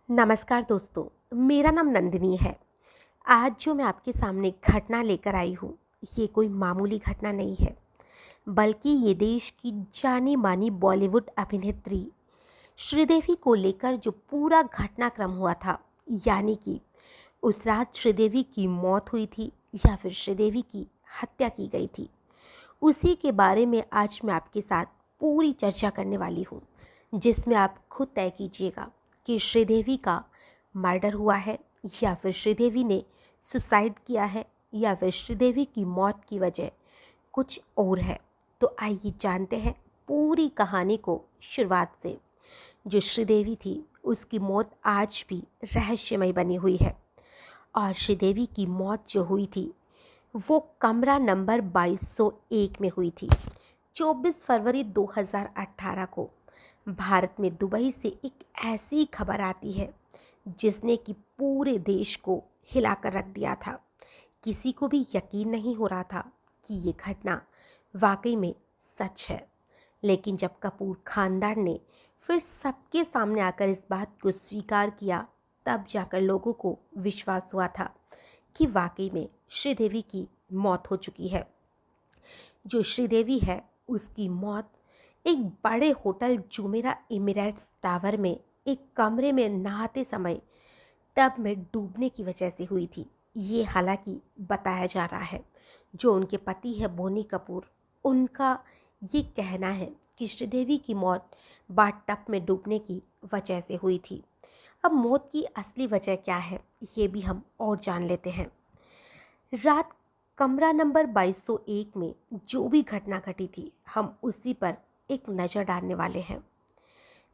नमस्कार दोस्तों, मेरा नाम नंदिनी है। आज जो मैं आपके सामने घटना लेकर आई हूँ, ये कोई मामूली घटना नहीं है, बल्कि ये देश की जानी-मानी बॉलीवुड अभिनेत्री श्रीदेवी को लेकर जो पूरा घटनाक्रम हुआ था, यानी कि उस रात श्रीदेवी की मौत हुई थी या फिर श्रीदेवी की हत्या की गई थी, उसी के बारे में आज मैं आपके साथ पूरी चर्चा करने वाली हूँ, जिसमें आप खुद तय कीजिएगा कि श्रीदेवी का मर्डर हुआ है या फिर श्रीदेवी ने सुसाइड किया है या फिर श्रीदेवी की मौत की वजह कुछ और है। तो आइए जानते हैं पूरी कहानी को शुरुआत से। जो श्रीदेवी थी, उसकी मौत आज भी रहस्यमय बनी हुई है और श्रीदेवी की मौत जो हुई थी वो कमरा नंबर 2201 में हुई थी। 24 फरवरी 2018 को भारत में दुबई से एक ऐसी खबर आती है जिसने कि पूरे देश को हिलाकर रख दिया था। किसी को भी यकीन नहीं हो रहा था कि ये घटना वाकई में सच है, लेकिन जब कपूर खानदान ने फिर सबके सामने आकर इस बात को स्वीकार किया, तब जाकर लोगों को विश्वास हुआ था कि वाकई में श्रीदेवी की मौत हो चुकी है। जो श्रीदेवी है, उसकी मौत एक बड़े होटल जुमेरा एमिरेट्स टावर में एक कमरे में नहाते समय टब में डूबने की वजह से हुई थी। ये हालांकि बताया जा रहा है। जो उनके पति है बोनी कपूर, उनका ये कहना है कि श्रीदेवी की मौत बाथ में डूबने की वजह से हुई थी। अब मौत की असली वजह क्या है, ये भी हम और जान लेते हैं। रात कमरा नंबर 2201 में जो भी घटना घटी थी, हम उसी पर एक नज़र डालने वाले हैं।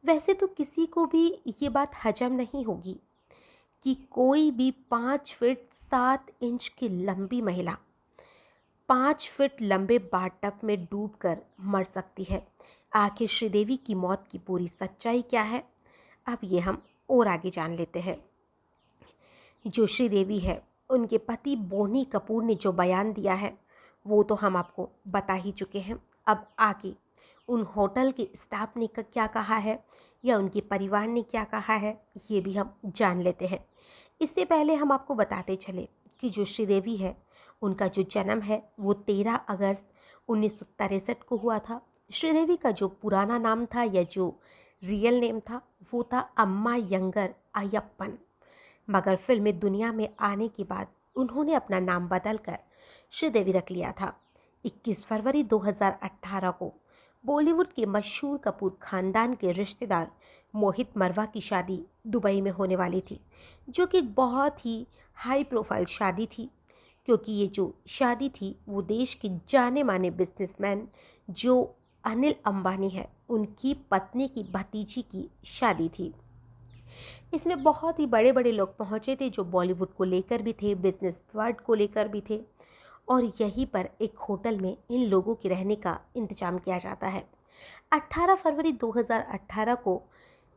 वैसे तो किसी को भी ये बात हजम नहीं होगी कि कोई भी 5 फीट 7 इंच की लंबी महिला 5 फीट लंबे बाथटब में डूबकर मर सकती है। आखिर श्रीदेवी की मौत की पूरी सच्चाई क्या है, अब ये हम और आगे जान लेते हैं। जो श्रीदेवी है, उनके पति बोनी कपूर ने जो बयान दिया है वो तो हम आपको बता ही चुके हैं। अब आगे उन होटल के स्टाफ ने क्या कहा है या उनके परिवार ने क्या कहा है, ये भी हम जान लेते हैं। इससे पहले हम आपको बताते चले कि जो श्रीदेवी है, उनका जो जन्म है वो 13 अगस्त 1963 को हुआ था। श्रीदेवी का जो पुराना नाम था या जो रियल नेम था वो था अम्मा यंगर अयप्पन, मगर फिल्मी दुनिया में आने के बाद उन्होंने अपना नाम बदलकर श्रीदेवी रख लिया था। 21 फरवरी 2018 को बॉलीवुड के मशहूर कपूर खानदान के रिश्तेदार मोहित मरवा की शादी दुबई में होने वाली थी, जो कि एक बहुत ही हाई प्रोफाइल शादी थी, क्योंकि ये जो शादी थी वो देश के जाने माने बिजनेसमैन जो अनिल अंबानी है, उनकी पत्नी की भतीजी की शादी थी। इसमें बहुत ही बड़े बड़े लोग पहुंचे थे जो बॉलीवुड को लेकर भी थे, बिजनेस वर्ल्ड को लेकर भी थे, और यहीं पर एक होटल में इन लोगों के रहने का इंतजाम किया जाता है। 18 फरवरी 2018 को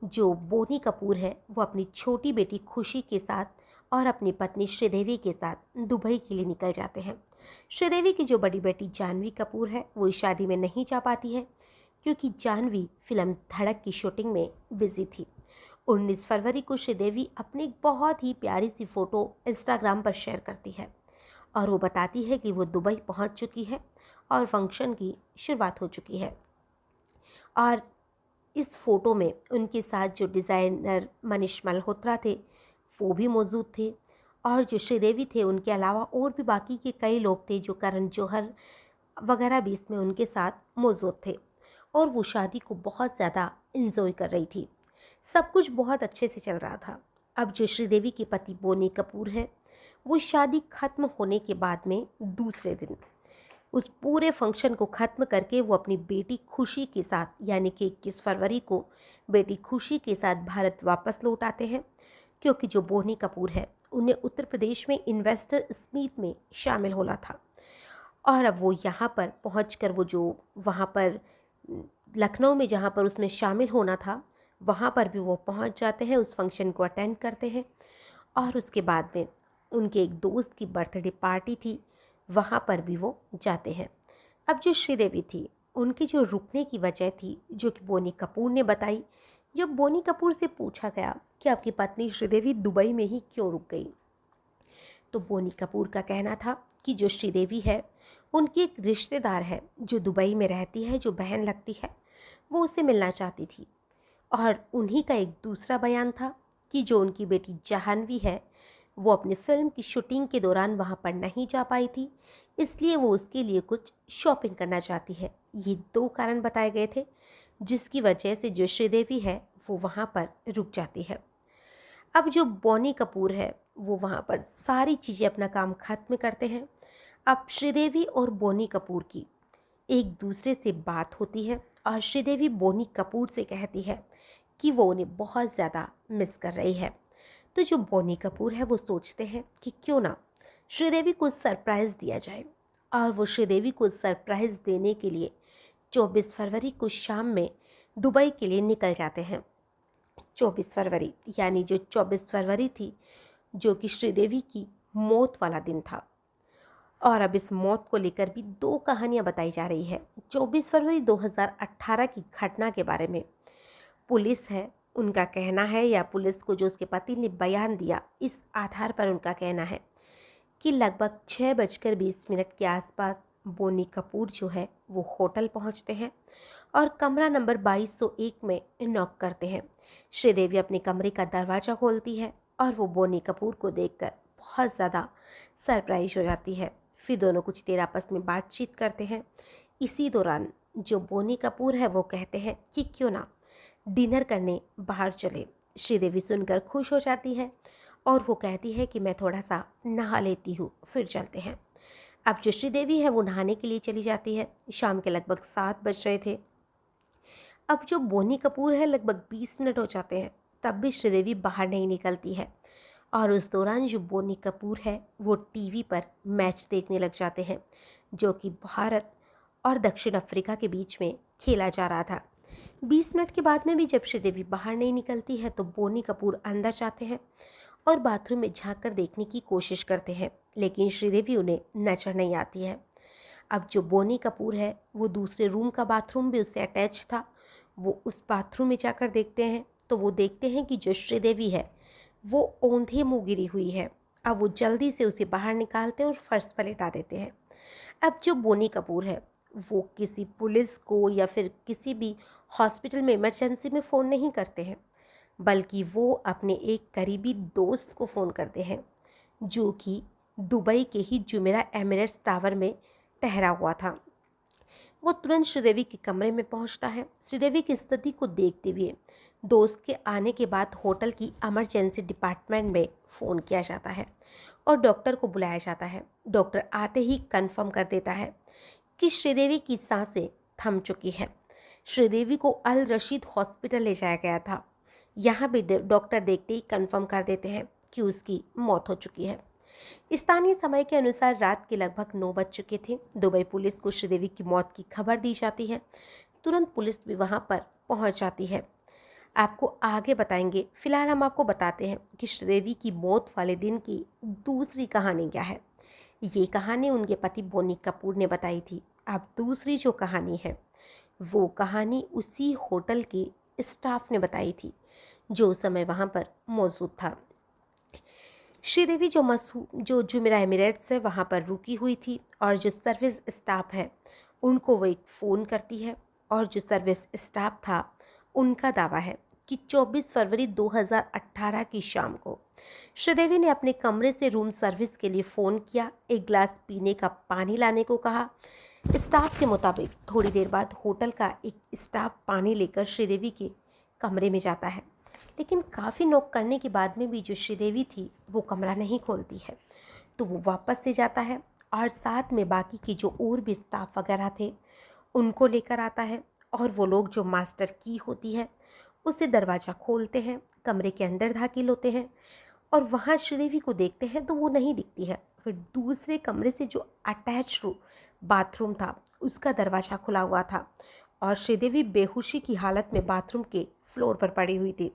जो बोनी कपूर है वो अपनी छोटी बेटी खुशी के साथ और अपनी पत्नी श्रीदेवी के साथ दुबई के लिए निकल जाते हैं। श्रीदेवी की जो बड़ी बेटी जानवी कपूर है वो इस शादी में नहीं जा पाती है, क्योंकि जानवी फिल्म धड़क की शूटिंग में बिजी थी। 19 फरवरी को श्रीदेवी अपनी एक बहुत ही प्यारी सी फ़ोटो इंस्टाग्राम पर शेयर करती है और वो बताती है कि वो दुबई पहुंच चुकी है और फंक्शन की शुरुआत हो चुकी है। और इस फ़ोटो में उनके साथ जो डिज़ाइनर मनीष मल्होत्रा थे वो भी मौजूद थे, और जो श्रीदेवी थे उनके अलावा और भी बाकी के कई लोग थे, जो करण जौहर वगैरह भी इसमें उनके साथ मौजूद थे, और वो शादी को बहुत ज़्यादा इंजॉय कर रही थी। सब कुछ बहुत अच्छे से चल रहा था। अब जो श्रीदेवी के पति बोनी कपूर है, वो शादी खत्म होने के बाद में दूसरे दिन उस पूरे फंक्शन को ख़त्म करके वो अपनी बेटी खुशी के साथ, यानी कि 21 फरवरी को बेटी खुशी के साथ भारत वापस लौट आते हैं, क्योंकि जो बोनी कपूर है उन्हें उत्तर प्रदेश में इन्वेस्टर समीट में शामिल होना था। और अब वो यहाँ पर पहुँचकर वो जो वहाँ पर लखनऊ में जहाँ पर उसमें शामिल होना था, वहाँ पर भी वो पहुँच जाते हैं, उस फंक्शन को अटेंड करते हैं, और उसके बाद में उनके एक दोस्त की बर्थडे पार्टी थी, वहाँ पर भी वो जाते हैं। अब जो श्रीदेवी थी, उनकी जो रुकने की वजह थी, जो कि बोनी कपूर ने बताई, जब बोनी कपूर से पूछा गया कि आपकी पत्नी श्रीदेवी दुबई में ही क्यों रुक गई, तो बोनी कपूर का कहना था कि जो श्रीदेवी है उनकी एक रिश्तेदार है जो दुबई में रहती है, जो बहन लगती है, वो उससे मिलना चाहती थी। और उन्हीं का एक दूसरा बयान था कि जो उनकी बेटी जाह्नवी है वो अपनी फिल्म की शूटिंग के दौरान वहाँ पर नहीं जा पाई थी, इसलिए वो उसके लिए कुछ शॉपिंग करना चाहती है। ये दो कारण बताए गए थे जिसकी वजह से जो श्रीदेवी है वो वहाँ पर रुक जाती है। अब जो बोनी कपूर है वो वहाँ पर सारी चीज़ें अपना काम ख़त्म करते हैं। अब श्रीदेवी और बोनी कपूर की एक दूसरे से बात होती है और श्रीदेवी बोनी कपूर से कहती है कि वो उन्हें बहुत ज़्यादा मिस कर रही है। तो जो बोनी कपूर है वो सोचते हैं कि क्यों ना श्रीदेवी को सरप्राइज़ दिया जाए, और वो श्रीदेवी को सरप्राइज़ देने के लिए 24 फरवरी को शाम में दुबई के लिए निकल जाते हैं। 24 फरवरी यानी जो 24 फरवरी थी, जो कि श्रीदेवी की मौत वाला दिन था। और अब इस मौत को लेकर भी दो कहानियां बताई जा रही है। 24 फरवरी 2018 की घटना के बारे में पुलिस है, उनका कहना है, या पुलिस को जो उसके पति ने बयान दिया इस आधार पर उनका कहना है कि लगभग 6:20 के आसपास बोनी कपूर जो है वो होटल पहुंचते हैं और कमरा नंबर 2201 में नॉक करते हैं। श्रीदेवी अपने कमरे का दरवाज़ा खोलती है और वो बोनी कपूर को देखकर बहुत ज़्यादा सरप्राइज हो जाती है। फिर दोनों कुछ देर आपस में बातचीत करते हैं। इसी दौरान जो बोनी कपूर है वो कहते हैं कि क्यों ना डिनर करने बाहर चले। श्रीदेवी सुनकर खुश हो जाती है और वो कहती है कि मैं थोड़ा सा नहा लेती हूँ, फिर चलते हैं। अब जो श्रीदेवी है वो नहाने के लिए चली जाती है। शाम के लगभग 7 बज रहे थे। अब जो बोनी कपूर है लगभग 20 मिनट हो जाते हैं, तब भी श्रीदेवी बाहर नहीं निकलती है। और उस दौरान जो बोनी कपूर है वो टीवी पर मैच देखने लग जाते हैं, जो कि भारत और दक्षिण अफ्रीका के बीच में खेला जा रहा था। 20 मिनट के बाद में भी जब श्रीदेवी बाहर नहीं निकलती है तो बोनी कपूर अंदर जाते हैं और बाथरूम में झांक कर देखने की कोशिश करते हैं, लेकिन श्रीदेवी उन्हें नजर नहीं आती है। अब जो बोनी कपूर है वो दूसरे रूम का बाथरूम भी उससे अटैच था। वो उस बाथरूम में जाकर देखते हैं तो वो देखते हैं कि जो श्रीदेवी है वो औंधे मुँह गिरी हुई है। अब वो जल्दी से उसे बाहर निकालते हैं और फर्श पर लेटा देते हैं। अब जो बोनी कपूर है वो किसी पुलिस को या फिर किसी भी हॉस्पिटल में इमरजेंसी में फ़ोन नहीं करते हैं, बल्कि वो अपने एक करीबी दोस्त को फ़ोन करते हैं जो कि दुबई के ही जुमेरा एमिरेट्स टावर में ठहरा हुआ था। वो तुरंत श्रीदेवी के कमरे में पहुंचता है। श्रीदेवी की स्थिति को देखते हुए दोस्त के आने के बाद होटल की इमरजेंसी डिपार्टमेंट में फ़ोन किया जाता है और डॉक्टर को बुलाया जाता है। डॉक्टर आते ही कंफर्म कर देता है कि श्रीदेवी की सांसें थम चुकी हैं। श्रीदेवी को अल रशीद हॉस्पिटल ले जाया गया था। यहाँ भी डॉक्टर देखते ही कंफर्म कर देते हैं कि उसकी मौत हो चुकी है। स्थानीय समय के अनुसार रात के लगभग 9 बज चुके थे। दुबई पुलिस को श्रीदेवी की मौत की खबर दी जाती है। तुरंत पुलिस भी वहां पर पहुंच जाती है। आपको आगे बताएंगे, फिलहाल हम आपको बताते हैं कि श्रीदेवी की मौत वाले दिन की दूसरी कहानी क्या है। ये कहानी उनके पति बोनी कपूर ने बताई थी। अब दूसरी जो कहानी है वो कहानी उसी होटल के स्टाफ ने बताई थी जो उस समय वहाँ पर मौजूद था। श्रीदेवी जो जुमेरा एमिरेट्स है वहाँ पर रुकी हुई थी और जो सर्विस स्टाफ है उनको वो एक फ़ोन करती है और जो सर्विस स्टाफ था उनका दावा है कि 24 फरवरी 2018 की शाम को श्रीदेवी ने अपने कमरे से रूम सर्विस के लिए फ़ोन किया, एक गिलास पीने का पानी लाने को कहा। स्टाफ के मुताबिक थोड़ी देर बाद होटल का एक स्टाफ पानी लेकर श्रीदेवी के कमरे में जाता है, लेकिन काफ़ी नॉक करने के बाद में भी जो श्रीदेवी थी वो कमरा नहीं खोलती है। तो वो वापस से जाता है और साथ में बाकी के जो और भी स्टाफ वगैरह थे उनको लेकर आता है और वो लोग जो मास्टर की होती है उससे दरवाज़ा खोलते हैं, कमरे के अंदर दाखिल होते हैं और वहाँ श्रीदेवी को देखते हैं तो वो नहीं दिखती है। फिर दूसरे कमरे से जो अटैच बाथरूम था उसका दरवाज़ा खुला हुआ था और श्रीदेवी बेहोशी की हालत में बाथरूम के फ्लोर पर पड़ी हुई थी।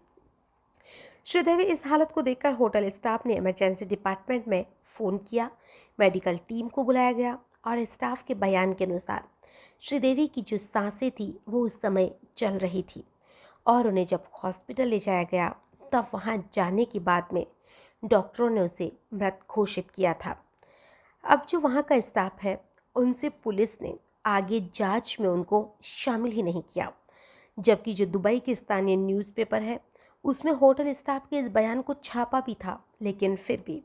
श्रीदेवी इस हालत को देखकर होटल स्टाफ ने इमरजेंसी डिपार्टमेंट में फ़ोन किया। मेडिकल टीम को बुलाया गया और स्टाफ के बयान के अनुसार श्रीदेवी की जो सांसें थी वो उस समय चल रही थी और उन्हें जब हॉस्पिटल ले जाया गया तब वहाँ जाने के बाद में डॉक्टरों ने उसे मृत घोषित किया था। अब जो वहाँ का स्टाफ है उनसे पुलिस ने आगे जांच में उनको शामिल ही नहीं किया, जबकि जो दुबई के स्थानीय न्यूज़पेपर है उसमें होटल स्टाफ के इस बयान को छापा भी था, लेकिन फिर भी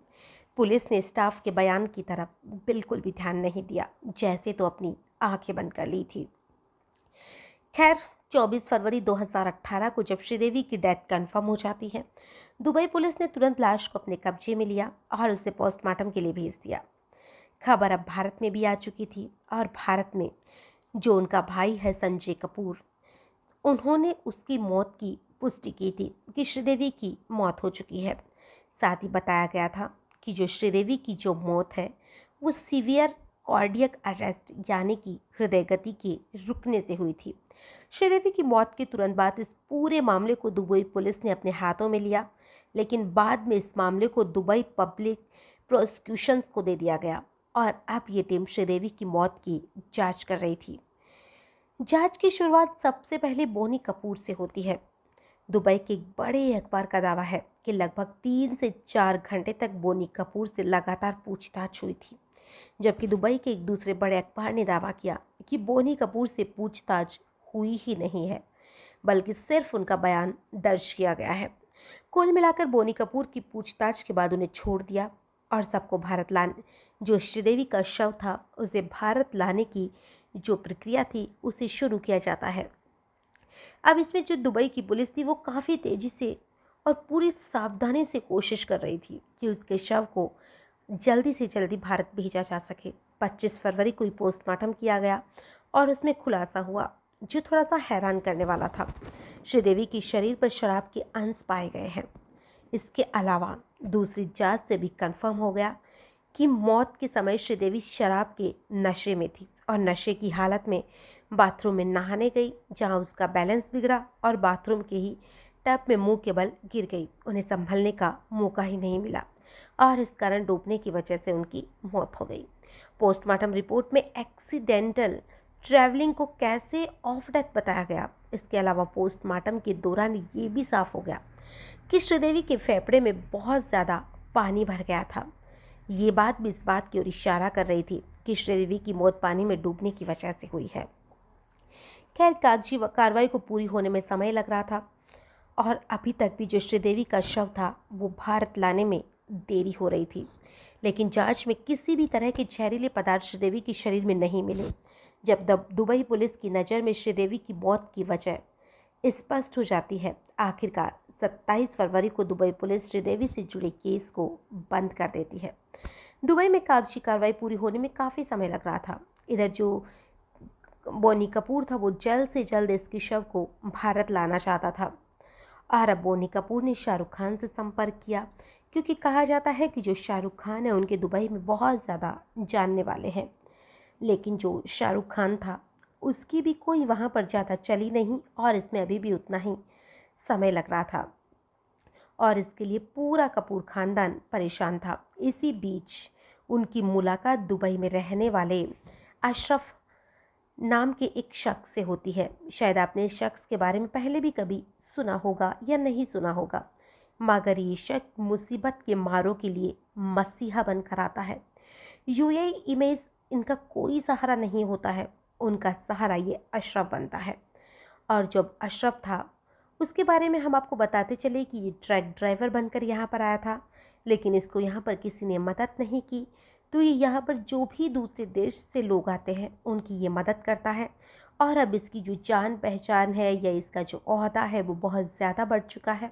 पुलिस ने स्टाफ के बयान की तरफ बिल्कुल भी ध्यान नहीं दिया, जैसे तो अपनी आंखें बंद कर ली थी। खैर 24 फरवरी 2018 को जब श्रीदेवी की डेथ कंफर्म हो जाती है, दुबई पुलिस ने तुरंत लाश को अपने कब्जे में लिया और उसे पोस्टमार्टम के लिए भेज दिया। खबर अब भारत में भी आ चुकी थी और भारत में जो उनका भाई है संजय कपूर, उन्होंने उसकी मौत की पुष्टि की थी कि श्रीदेवी की मौत हो चुकी है। साथ ही बताया गया था कि जो श्रीदेवी की जो मौत है वो सीवियर कार्डियक अरेस्ट यानी कि हृदय गति के रुकने से हुई थी। श्रीदेवी की मौत के तुरंत बाद इस पूरे मामले को दुबई पुलिस ने अपने हाथों में लिया, लेकिन बाद में इस मामले को दुबई पब्लिक प्रोसिक्यूशंस को दे दिया गया और अब ये टीम श्रीदेवी की मौत की जांच कर रही थी। जांच की शुरुआत सबसे पहले बोनी कपूर से होती है। दुबई के एक बड़े अखबार का दावा है कि लगभग 3 से 4 घंटे तक बोनी कपूर से लगातार पूछताछ हुई थी, जबकि दुबई के एक दूसरे बड़े अखबार ने दावा किया कि बोनी कपूर से पूछताछ हुई ही नहीं है, बल्कि सिर्फ उनका बयान दर्ज किया गया है। कुल मिलाकर बोनी कपूर की पूछताछ के बाद उन्हें छोड़ दिया और सबको भारत लाने जो श्रीदेवी का शव था उसे भारत लाने की जो प्रक्रिया थी उसे शुरू किया जाता है। अब इसमें जो दुबई की पुलिस थी वो काफ़ी तेज़ी से और पूरी सावधानी से कोशिश कर रही थी कि उसके शव को जल्दी से जल्दी भारत भेजा जा सके। 25 फरवरी को ही पोस्टमार्टम किया गया और उसमें खुलासा हुआ जो थोड़ा सा हैरान करने वाला था। श्रीदेवी की शरीर पर शराब के अंश पाए गए हैं। इसके अलावा दूसरी जांच से भी कंफर्म हो गया कि मौत के समय श्रीदेवी शराब के नशे में थी और नशे की हालत में बाथरूम में नहाने गई, जहां उसका बैलेंस बिगड़ा और बाथरूम के ही टब में मुंह के बल गिर गई। उन्हें संभलने का मौका ही नहीं मिला और इस कारण डूबने की वजह से उनकी मौत हो गई। पोस्टमार्टम रिपोर्ट में एक्सीडेंटल ट्रैवलिंग को कैसे ऑफ डेथ बताया गया। इसके अलावा पोस्टमार्टम के दौरान ये भी साफ हो गया कि श्रीदेवी के फेफड़े में बहुत ज़्यादा पानी भर गया था। ये बात भी इस बात की ओर इशारा कर रही थी कि श्रीदेवी की मौत पानी में डूबने की वजह से हुई है। खैर कागजी कार्रवाई को पूरी होने में समय लग रहा था और अभी तक भी जो श्रीदेवी का शव था वो भारत लाने में देरी हो रही थी, लेकिन जांच में किसी भी तरह के जहरीले पदार्थ श्रीदेवी के शरीर में नहीं मिले। जब दुबई पुलिस की नज़र में श्रीदेवी की मौत की वजह स्पष्ट हो जाती है, आखिरकार 27 फरवरी को दुबई पुलिस श्रीदेवी से जुड़े केस को बंद कर देती है। दुबई में कागजी कार्रवाई पूरी होने में काफ़ी समय लग रहा था। इधर जो बोनी कपूर था वो जल्द से जल्द इसके शव को भारत लाना चाहता था और अब बोनी कपूर ने शाहरुख खान से संपर्क किया, क्योंकि कहा जाता है कि जो शाहरुख खान है उनके दुबई में बहुत ज़्यादा जानने वाले हैं। लेकिन जो शाहरुख खान था उसकी भी कोई वहाँ पर ज़्यादा चली नहीं और इसमें अभी भी उतना ही समय लग रहा था और इसके लिए पूरा कपूर खानदान परेशान था। इसी बीच उनकी मुलाकात दुबई में रहने वाले अशरफ नाम के एक शख्स से होती है। शायद आपने इस शख्स के बारे में पहले भी कभी सुना होगा या नहीं सुना होगा, मगर ये शख्स मुसीबत के मारों के लिए मसीहा बनकर आता है। यूएई इमेज इनका कोई सहारा नहीं होता है, उनका सहारा ये अशरफ बनता है। और जब अशरफ था उसके बारे में हम आपको बताते चले कि ये ट्रक ड्राइवर बनकर यहाँ पर आया था, लेकिन इसको यहाँ पर किसी ने मदद नहीं की, तो ये यहाँ पर जो भी दूसरे देश से लोग आते हैं उनकी ये मदद करता है। और अब इसकी जो जान पहचान है या इसका जो ओहदा है वो बहुत ज़्यादा बढ़ चुका है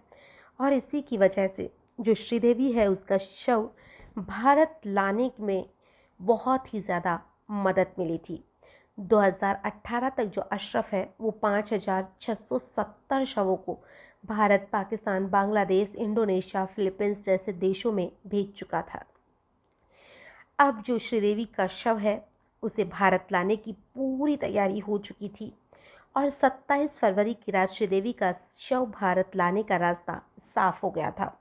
और इसी की वजह से जो श्रीदेवी है उसका शव भारत लाने में बहुत ही ज़्यादा मदद मिली थी। 2018 तक जो अशरफ है वो 5,670 शवों को भारत, पाकिस्तान, बांग्लादेश, इंडोनेशिया, फिलीपींस जैसे देशों में भेज चुका था। अब जो श्रीदेवी का शव है उसे भारत लाने की पूरी तैयारी हो चुकी थी और 27 फरवरी की रात श्रीदेवी का शव भारत लाने का रास्ता साफ हो गया था।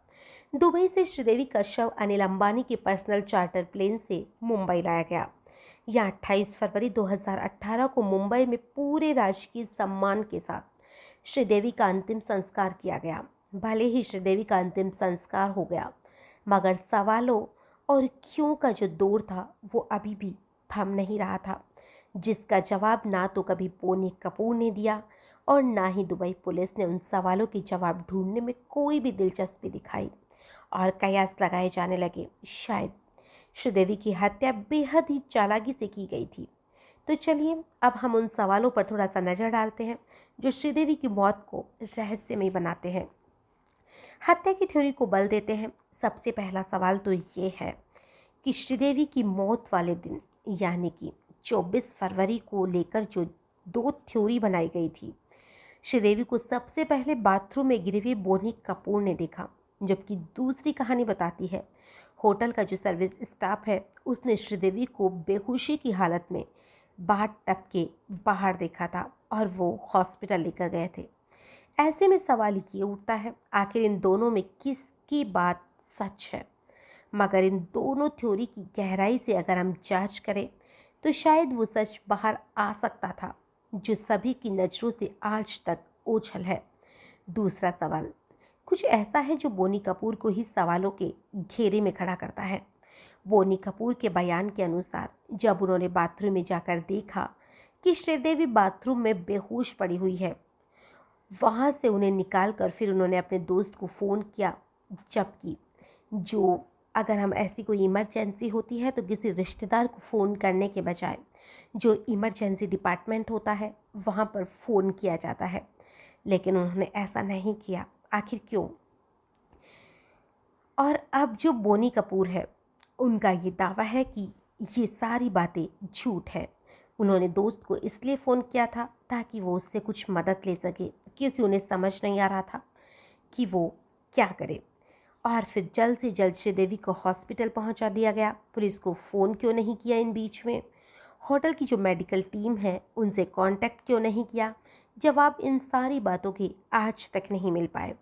दुबई से श्रीदेवी का शव अनिल अंबानी के पर्सनल चार्टर प्लेन से मुंबई लाया गया। यह 28 फरवरी 2018 को मुंबई में पूरे राजकीय सम्मान के साथ श्रीदेवी का अंतिम संस्कार किया गया। भले ही श्रीदेवी का अंतिम संस्कार हो गया, मगर सवालों और क्यों का जो दौर था वो अभी भी थम नहीं रहा था, जिसका जवाब ना तो कभी बोनी कपूर ने दिया और ना ही दुबई पुलिस ने उन सवालों के जवाब ढूंढने में कोई भी दिलचस्पी दिखाई। और कयास लगाए जाने लगे, शायद श्रीदेवी की हत्या बेहद ही चालाकी से की गई थी। तो चलिए अब हम उन सवालों पर थोड़ा सा नज़र डालते हैं जो श्रीदेवी की मौत को रहस्यमय बनाते हैं, हत्या की थ्योरी को बल देते हैं। सबसे पहला सवाल तो ये है कि श्रीदेवी की मौत वाले दिन यानी कि 24 फरवरी को लेकर जो दो थ्योरी बनाई गई थी। श्रीदेवी को सबसे पहले बाथरूम में गिरी हुई बोनी कपूर ने देखा, जबकि दूसरी कहानी बताती है होटल का जो सर्विस स्टाफ है उसने श्रीदेवी को बेहोशी की हालत में बाथ टब के बाहर देखा था और वो हॉस्पिटल लेकर गए थे। ऐसे में सवाल ये उठता है, आखिर इन दोनों में किसकी बात सच है। मगर इन दोनों थ्योरी की गहराई से अगर हम जांच करें तो शायद वो सच बाहर आ सकता था जो सभी की नज़रों से आज तक ओझल है। दूसरा सवाल कुछ ऐसा है जो बोनी कपूर को ही सवालों के घेरे में खड़ा करता है। बोनी कपूर के बयान के अनुसार जब उन्होंने बाथरूम में जाकर देखा कि श्रीदेवी बाथरूम में बेहोश पड़ी हुई है, वहाँ से उन्हें निकाल कर फिर उन्होंने अपने दोस्त को फ़ोन किया, जबकि जो अगर हम ऐसी कोई इमरजेंसी होती है तो किसी रिश्तेदार को फ़ोन करने के बजाय जो इमरजेंसी डिपार्टमेंट होता है वहाँ पर फ़ोन किया जाता है, लेकिन उन्होंने ऐसा नहीं किया। आखिर क्यों? और अब जो बोनी कपूर है उनका ये दावा है कि ये सारी बातें झूठ है। उन्होंने दोस्त को इसलिए फ़ोन किया था ताकि वो उससे कुछ मदद ले सके, क्योंकि उन्हें समझ नहीं आ रहा था कि वो क्या करे। और फिर जल्द से जल्द श्रीदेवी को हॉस्पिटल पहुंचा दिया गया। पुलिस को फ़ोन क्यों नहीं किया इन बीच में? होटल की जो मेडिकल टीम है उनसे कांटेक्ट क्यों नहीं किया? जवाब इन सारी बातों के आज तक नहीं मिल पाए।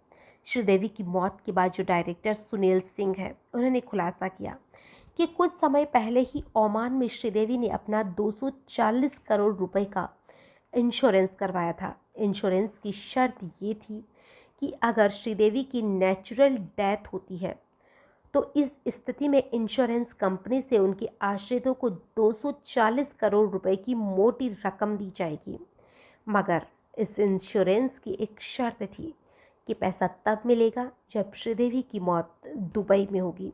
श्रीदेवी की मौत के बाद जो डायरेक्टर सुनील सिंह है उन्होंने खुलासा किया कि कुछ समय पहले ही ओमान में श्रीदेवी ने अपना 240 करोड़ रुपए का इंश्योरेंस करवाया था। इंश्योरेंस की शर्त ये थी कि अगर श्रीदेवी की नेचुरल डेथ होती है तो इस स्थिति में इंश्योरेंस कंपनी से उनके आश्रितों को 240 करोड़ रुपए की मोटी रकम दी जाएगी। मगर इस इंश्योरेंस की एक शर्त थी कि पैसा तब मिलेगा जब श्रीदेवी की मौत दुबई में होगी।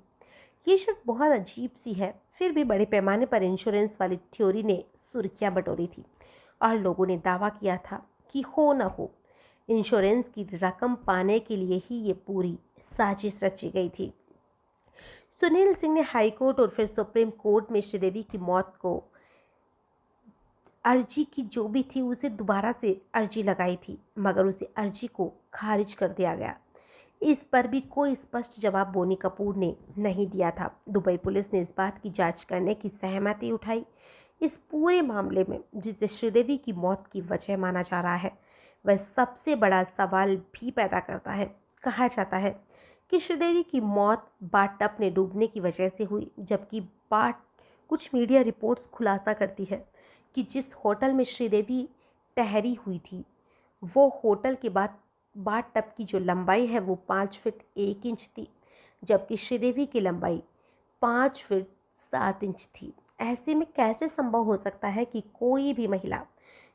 ये शर्त बहुत अजीब सी है, फिर भी बड़े पैमाने पर इंश्योरेंस वाली थ्योरी ने सुर्खियां बटोरी थी और लोगों ने दावा किया था कि हो न हो इंश्योरेंस की रकम पाने के लिए ही ये पूरी साजिश रची गई थी। सुनील सिंह ने हाई कोर्ट और फिर सुप्रीम कोर्ट में श्रीदेवी की मौत को अर्जी की जो भी थी उसे दोबारा से अर्जी लगाई थी, मगर उसे अर्जी को खारिज कर दिया गया। इस पर भी कोई स्पष्ट जवाब बोनी कपूर ने नहीं दिया था। दुबई पुलिस ने इस बात की जांच करने की सहमति उठाई। इस पूरे मामले में जिसे श्रीदेवी की मौत की वजह माना जा रहा है वह सबसे बड़ा सवाल भी पैदा करता है। कहा जाता है कि श्रीदेवी की मौत बाथ टब में डूबने की वजह से हुई, जबकि कुछ मीडिया रिपोर्ट्स खुलासा करती है कि जिस होटल में श्रीदेवी ठहरी हुई थी वो होटल के बाथ टब की जो लंबाई है वो 5 फीट 1 इंच थी, जबकि श्रीदेवी की लंबाई 5 फीट 7 इंच थी। ऐसे में कैसे संभव हो सकता है कि कोई भी महिला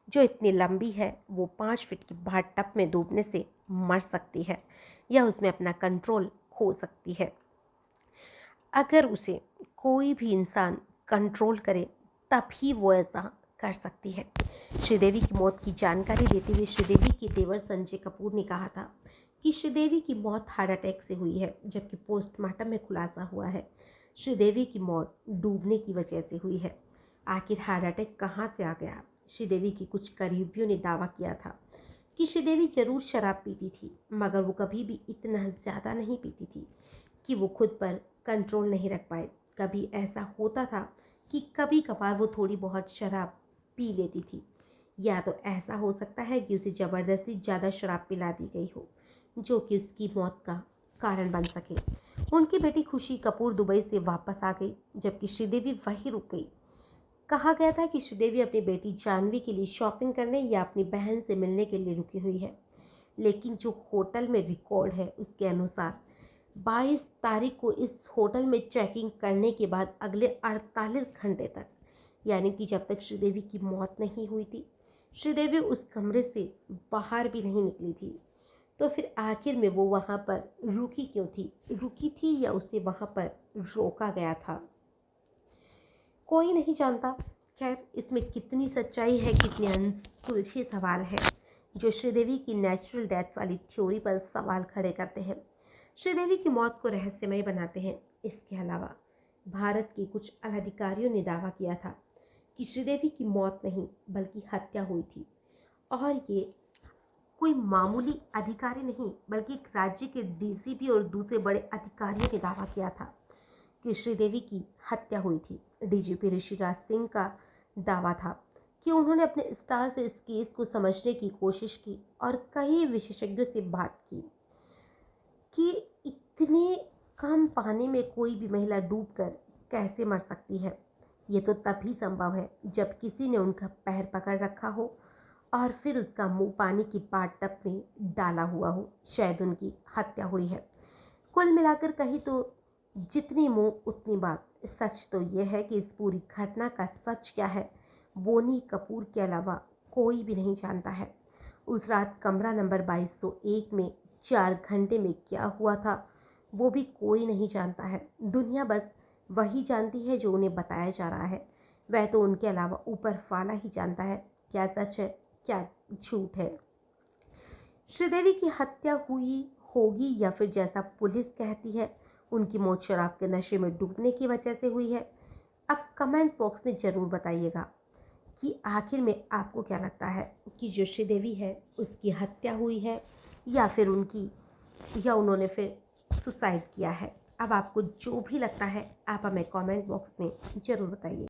जो इतनी लंबी है वो 5 फीट की बाथ टब में डूबने से मर सकती है या उसमें अपना कंट्रोल खो सकती है? अगर उसे कोई भी इंसान कंट्रोल करे तभी वो ऐसा कर सकती है। श्रीदेवी की मौत की जानकारी देते हुए श्रीदेवी के देवर संजय कपूर ने कहा था कि श्रीदेवी की मौत हार्ट अटैक से हुई है, जबकि पोस्टमार्टम में खुलासा हुआ है श्रीदेवी की मौत डूबने की वजह से हुई है। आखिर हार्ट अटैक कहाँ से आ गया? श्रीदेवी की कुछ करीबियों ने दावा किया था कि श्रीदेवी जरूर शराब पीती थी, मगर वो कभी भी इतना ज़्यादा नहीं पीती थी कि वो खुद पर कंट्रोल नहीं रख पाए। कभी ऐसा होता था कि कभी कभार वो थोड़ी बहुत शराब पी लेती थी, या तो ऐसा हो सकता है कि उसे ज़बरदस्ती ज़्यादा शराब पिला दी गई हो जो कि उसकी मौत का कारण बन सके। उनकी बेटी खुशी कपूर दुबई से वापस आ गई, जबकि श्रीदेवी वहीं रुक गई। कहा गया था कि श्रीदेवी अपनी बेटी जानवी के लिए शॉपिंग करने या अपनी बहन से मिलने के लिए रुकी हुई है। लेकिन जो होटल में रिकॉर्ड है उसके अनुसार 22 तारीख को इस होटल में चेकिंग करने के बाद अगले 48 घंटे तक, यानी कि जब तक श्रीदेवी की मौत नहीं हुई थी, श्रीदेवी उस कमरे से बाहर भी नहीं निकली थी। तो फिर आखिर में वो वहाँ पर रुकी क्यों थी? रुकी थी या उसे वहाँ पर रोका गया था? कोई नहीं जानता। खैर, इसमें कितनी सच्चाई है, कितने अनसुलझे सवाल हैं जो श्रीदेवी की नेचुरल डेथ वाली थ्योरी पर सवाल खड़े करते हैं, श्रीदेवी की मौत को रहस्यमय बनाते हैं। इसके अलावा भारत के कुछ अधिकारियों ने दावा किया था कि श्रीदेवी की मौत नहीं बल्कि हत्या हुई थी, और ये कोई मामूली अधिकारी नहीं बल्कि एक राज्य के डीसीपी और दूसरे बड़े अधिकारियों ने दावा किया था कि श्रीदेवी की हत्या हुई थी। डीजीपी ऋषिराज सिंह का दावा था कि उन्होंने अपने स्टार से इस केस को समझने की कोशिश की और कई विशेषज्ञों से बात की कि इतने कम पानी में कोई भी महिला डूबकर कैसे मर सकती है। ये तो तभी संभव है जब किसी ने उनका पैर पकड़ रखा हो और फिर उसका मुंह पानी की बाथटब में डाला हुआ हो। शायद उनकी हत्या हुई है। कुल मिलाकर कही तो जितनी मुंह उतनी बात। सच तो यह है कि इस पूरी घटना का सच क्या है, बोनी कपूर के अलावा कोई भी नहीं जानता है। उस रात कमरा नंबर 2201 में 4 घंटे में क्या हुआ था वो भी कोई नहीं जानता है। दुनिया बस वही जानती है जो उन्हें बताया जा रहा है। वह तो उनके अलावा ऊपर वाला ही जानता है क्या सच है क्या झूठ है। श्रीदेवी की हत्या हुई होगी या फिर जैसा पुलिस कहती है उनकी मौत शराब के नशे में डूबने की वजह से हुई है। अब कमेंट बॉक्स में ज़रूर बताइएगा कि आखिर में आपको क्या लगता है कि जो श्रीदेवी है उसकी हत्या हुई है या फिर उन्होंने फिर सुसाइड किया है। अब आपको जो भी लगता है आप हमें कमेंट बॉक्स में ज़रूर बताइए।